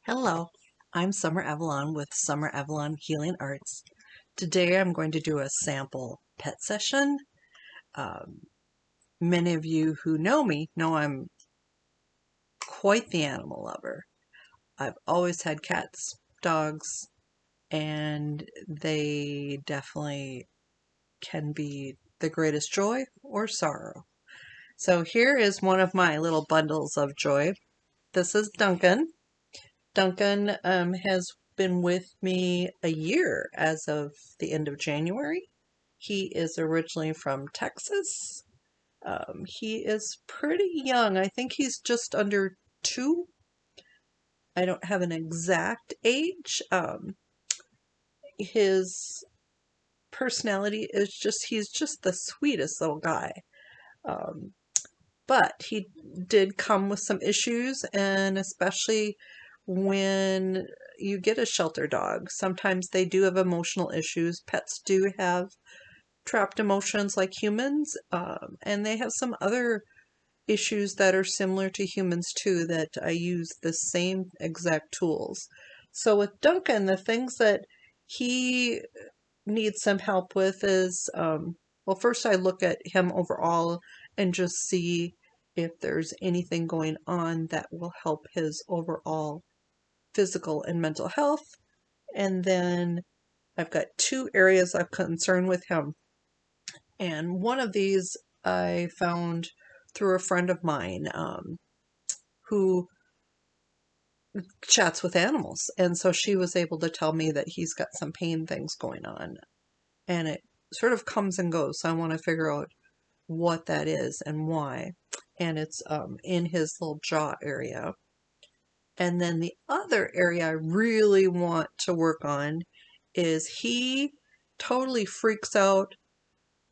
Hello, I'm Summer Avalon with Summer Avalon Healing Arts. Today I'm going to do a sample pet session. Um, Many of you who know me know I'm quite the animal lover. I've always had cats, dogs, and they definitely can be the greatest joy or sorrow. So here is one of my little bundles of joy. This is Duncan. Duncan has been with me a year as of the end of January. He is originally from Texas. He is pretty young. I think he's just under 2. I don't have an exact age. His personality is he's just the sweetest little guy. Um, but he did come with some issues, and especially when you get a shelter dog, sometimes they do have emotional issues. Pets do have trapped emotions like humans, and they have some other issues that are similar to humans too, that I use the same exact tools. So with Duncan, the things that he needs some help with is, well, first I look at him overall and just see if there's anything going on that will help his overall physical and mental health. And then I've got 2 areas of concern with him. And one of these I found through a friend of mine, who chats with animals. And so she was able to tell me that he's got some pain things going on. And it sort of comes and goes. So I want to figure out what that is and why. And it's in his little jaw area. And then the other area I really want to work on is he totally freaks out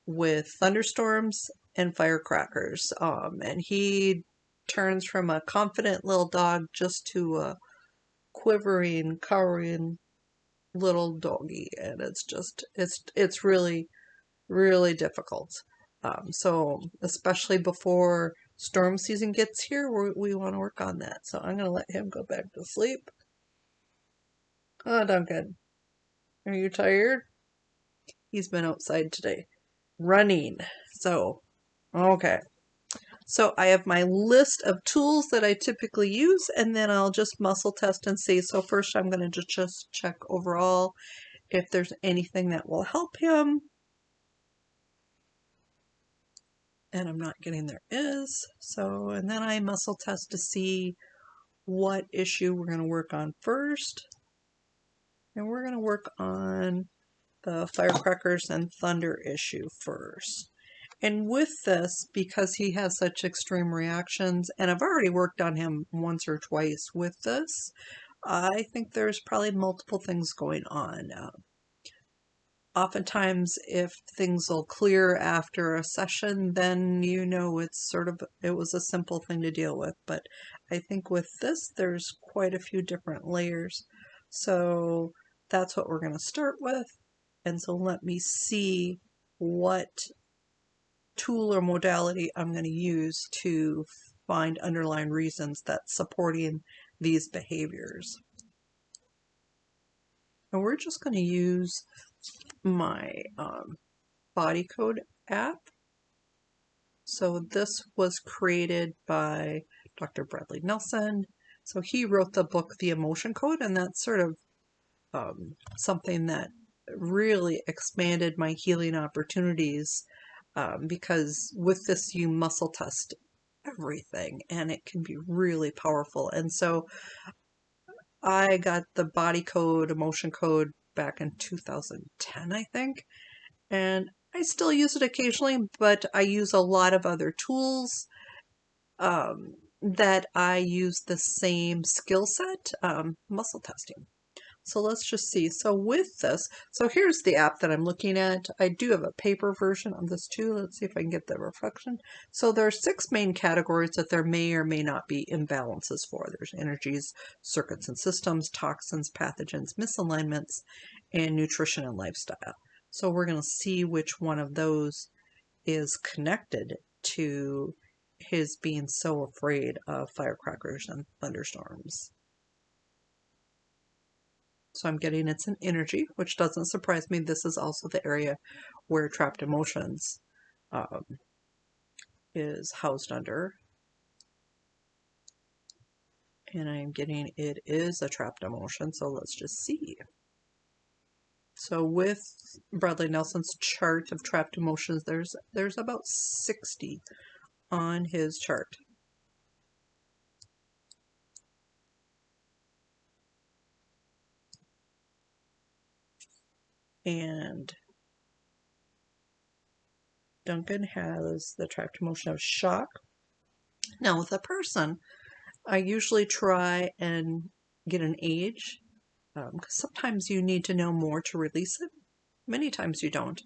with thunderstorms and firecrackers. And he turns from a confident little dog just to a quivering, cowering little doggy. And it's really, really difficult. So especially before storm season gets here, we want to work on that. So I'm going to let him go back to sleep. Oh, Duncan, are you tired? He's been outside today running. So, okay. So I have my list of tools that I typically use, and then I'll just muscle test and see. So first I'm going to just check overall if there's anything that will help him. And I'm not getting there is. So, and then I muscle test to see what issue we're going to work on first. And we're going to work on the firecrackers and thunder issue first. And with this, because he has such extreme reactions, and I've already worked on him once or twice with this, I think there's probably multiple things going on. Oftentimes, if things will clear after a session, then you know it was a simple thing to deal with. But I think with this, there's quite a few different layers. So that's what we're going to start with. And so let me see what tool or modality I'm going to use to find underlying reasons that's supporting these behaviors. And we're just going to use my body code app. So this was created by Dr. Bradley Nelson. So he wrote the book The Emotion Code, and that's sort of something that really expanded my healing opportunities, because with this you muscle test everything and it can be really powerful. And so I got the body code, emotion code back in 2010, I think, and I still use it occasionally, but I use a lot of other tools that I use the same skill set, muscle testing. So let's just see. So with this, so here's the app that I'm looking at. I do have a paper version of this too. Let's see if I can get the reflection. So there are 6 main categories that there may or may not be imbalances for. There's energies, circuits and systems, toxins, pathogens, misalignments, and nutrition and lifestyle. So we're going to see which one of those is connected to his being so afraid of firecrackers and thunderstorms. So I'm getting it's an energy, which doesn't surprise me. This is also the area where trapped emotions is housed under. And I'm getting it is a trapped emotion, so let's just see. So with Bradley Nelson's chart of trapped emotions, there's about 60 on his chart. And Duncan has the trapped emotion of shock. Now with a person, I usually try and get an age, because sometimes you need to know more to release it. Many times you don't.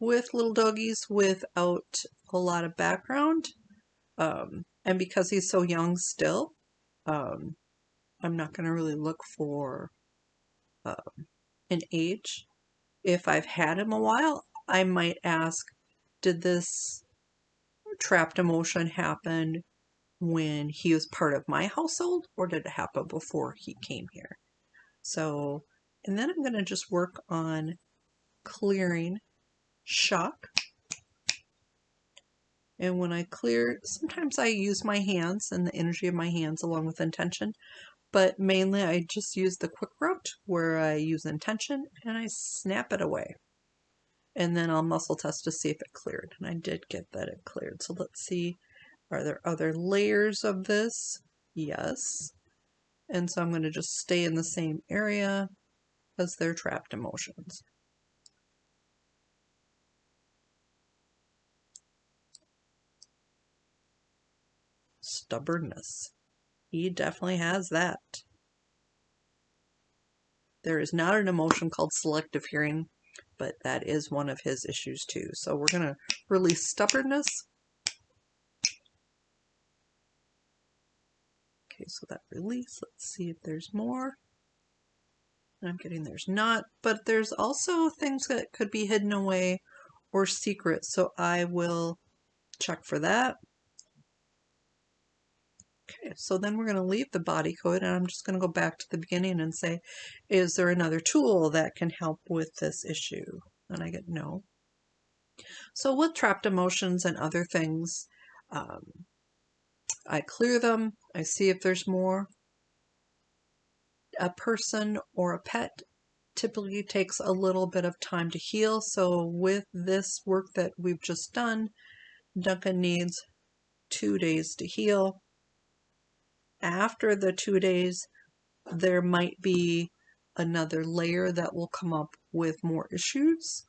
With little doggies without a lot of background, and because he's so young still, I'm not going to really look for an age. If I've had him a while, I might ask, did this trapped emotion happen when he was part of my household, or did it happen before he came here? So, and then I'm going to just work on clearing shock. And when I clear, sometimes I use my hands and the energy of my hands along with intention, but mainly I just use the quick route where I use intention and I snap it away. And then I'll muscle test to see if it cleared. And I did get that it cleared. So let's see, are there other layers of this? Yes. And so I'm going to just stay in the same area as their trapped emotions. Stubbornness. He definitely has that. There is not an emotion called selective hearing, but that is one of his issues too. So we're going to release stubbornness. Okay, so that release, let's see if there's more. I'm getting there's not, but there's also things that could be hidden away or secret, so I will check for that. Okay, so then we're going to leave the body code, and I'm just going to go back to the beginning and say, is there another tool that can help with this issue? And I get no. So with trapped emotions and other things, I clear them, I see if there's more. A person or a pet typically takes a little bit of time to heal, so with this work that we've just done, Duncan needs 2 days to heal. After the 2 days, there might be another layer that will come up with more issues.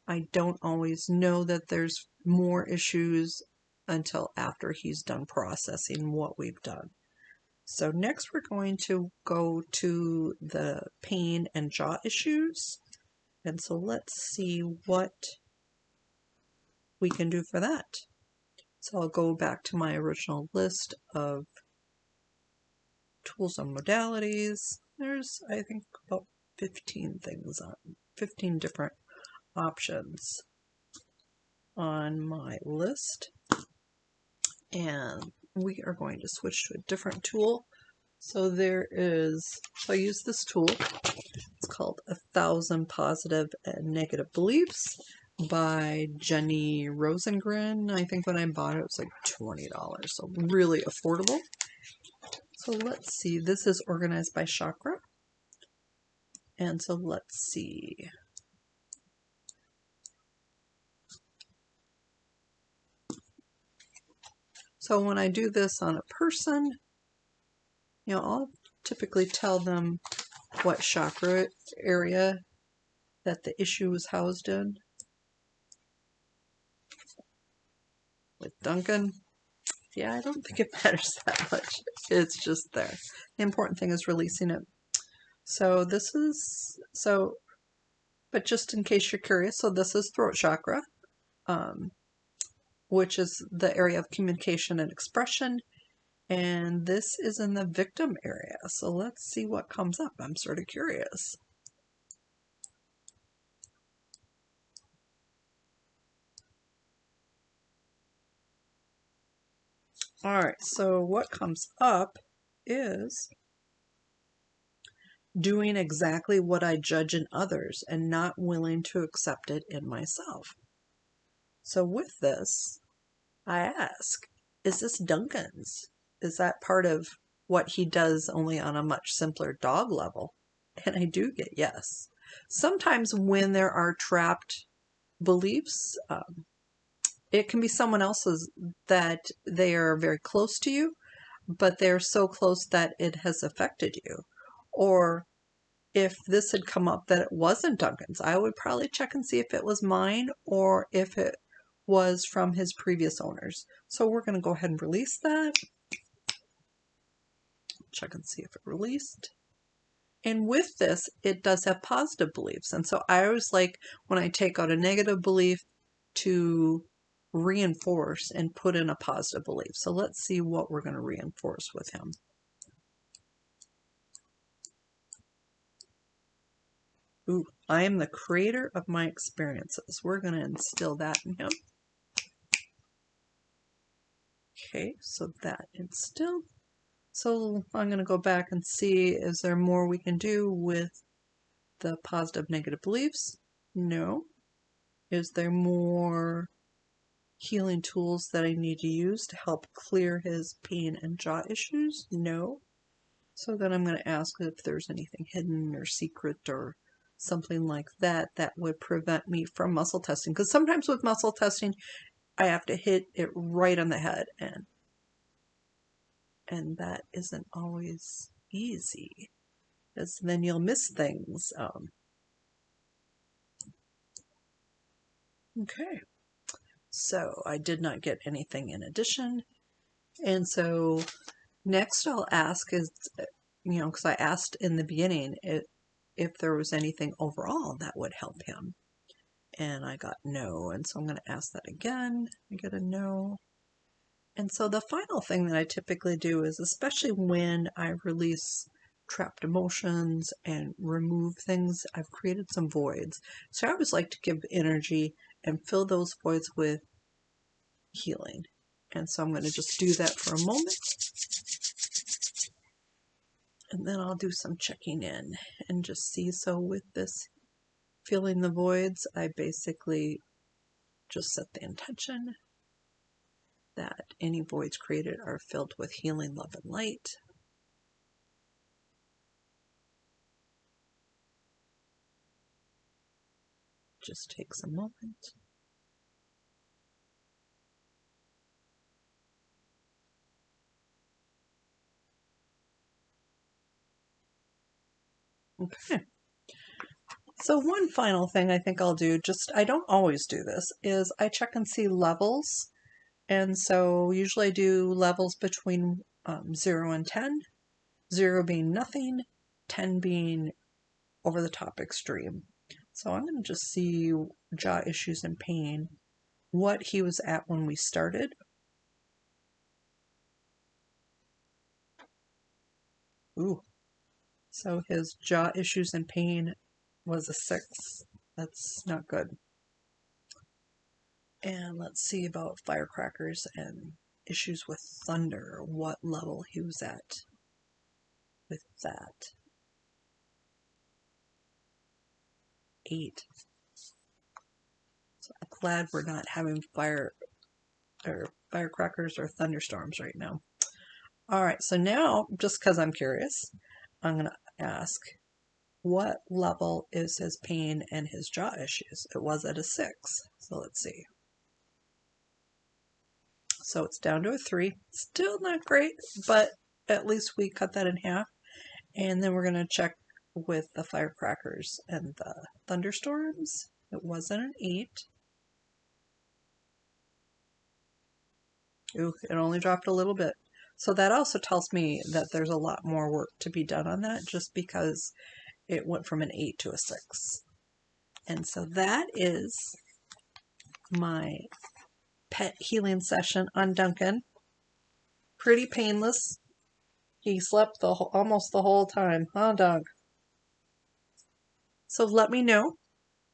I don't always know that there's more issues until after he's done processing what we've done. So next we're going to go to the pain and jaw issues. And so let's see what we can do for that. So I'll go back to my original list of tools and modalities. There's, I think, about 15 things on 15 different options on my list. And we are going to switch to a different tool. So I use this tool. It's called 1,000 Positive and Negative Beliefs by Jenny Rosengren. I think when I bought it, it was like $20, so really affordable. So let's see, this is organized by Chakra. And so let's see. So when I do this on a person, I'll typically tell them what chakra area that the issue is housed in. With Duncan, yeah, I don't think it matters that much. It's just there. The important thing is releasing it. So this is, but just in case you're curious, so this is throat chakra, which is the area of communication and expression. And this is in the victim area. So let's see what comes up. I'm sort of curious. All right, so what comes up is doing exactly what I judge in others and not willing to accept it in myself. So with this, I ask, is this Duncan's? Is that part of what he does, only on a much simpler dog level? And I do get yes. Sometimes when there are trapped beliefs, it can be someone else's that they are very close to you, but they're so close that it has affected you. Or if this had come up that it wasn't Duncan's, I would probably check and see if it was mine or if it was from his previous owners. So we're going to go ahead and release that. Check and see if it released. And with this, it does have positive beliefs. And so I always like, when I take out a negative belief, to reinforce and put in a positive belief. So let's see what we're going to reinforce with him. Ooh, I am the creator of my experiences. We're going to instill that in him. Okay, so that instilled. So I'm going to go back and see, is there more we can do with the positive negative beliefs? No. Is there more healing tools that I need to use to help clear his pain and jaw issues? No. So then I'm going to ask if there's anything hidden or secret or something like that that would prevent me from muscle testing. Because sometimes with muscle testing, I have to hit it right on the head, and that isn't always easy, because then you'll miss things. Okay, so I did not get anything in addition. And so next I'll ask is, because I asked in the beginning if there was anything overall that would help him. And I got no. And so I'm going to ask that again. I get a no. And so the final thing that I typically do is, especially when I release trapped emotions and remove things, I've created some voids. So I always like to give energy and fill those voids with healing. And so I'm going to just do that for a moment. And then I'll do some checking in and just see. So with this filling the voids, I basically just set the intention that any voids created are filled with healing, love, and light. Just takes a moment. Okay. So one final thing I think I'll do, I don't always do this, is I check and see levels. And so usually I do levels between 0 and 10, 0 being nothing, 10 being over the top extreme. So I'm going to just see jaw issues and pain, what he was at when we started. Ooh. So his jaw issues and pain was a 6. That's not good. And let's see about firecrackers and issues with thunder, what level he was at with that. 8. So I'm glad we're not having firecrackers or thunderstorms right now. All right, so now, just because I'm curious, I'm going to ask, what level is his pain and his jaw issues? It was at a 6, so let's see. So it's down to a 3. Still not great, but at least we cut that in half. And then we're going to check with the firecrackers and the thunderstorms. It wasn't an 8. Ooh, it only dropped a little bit. So that also tells me that there's a lot more work to be done on that, just because it went from an 8 to a 6. And so that is my pet healing session on Duncan. Pretty painless. He slept almost the whole time, huh, Doug? So let me know.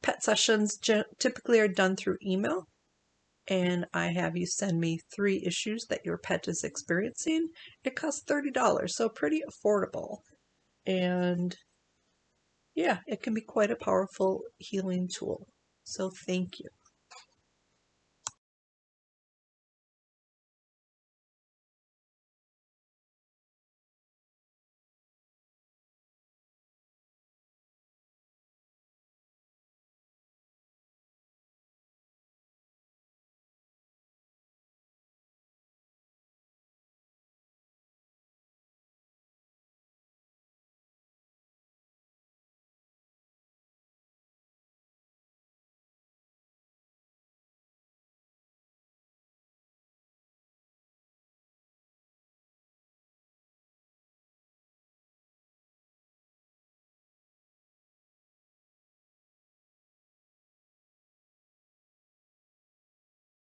Pet sessions typically are done through email, and I have you send me 3 issues that your pet is experiencing. It costs $30, so pretty affordable. And yeah, it can be quite a powerful healing tool. So thank you.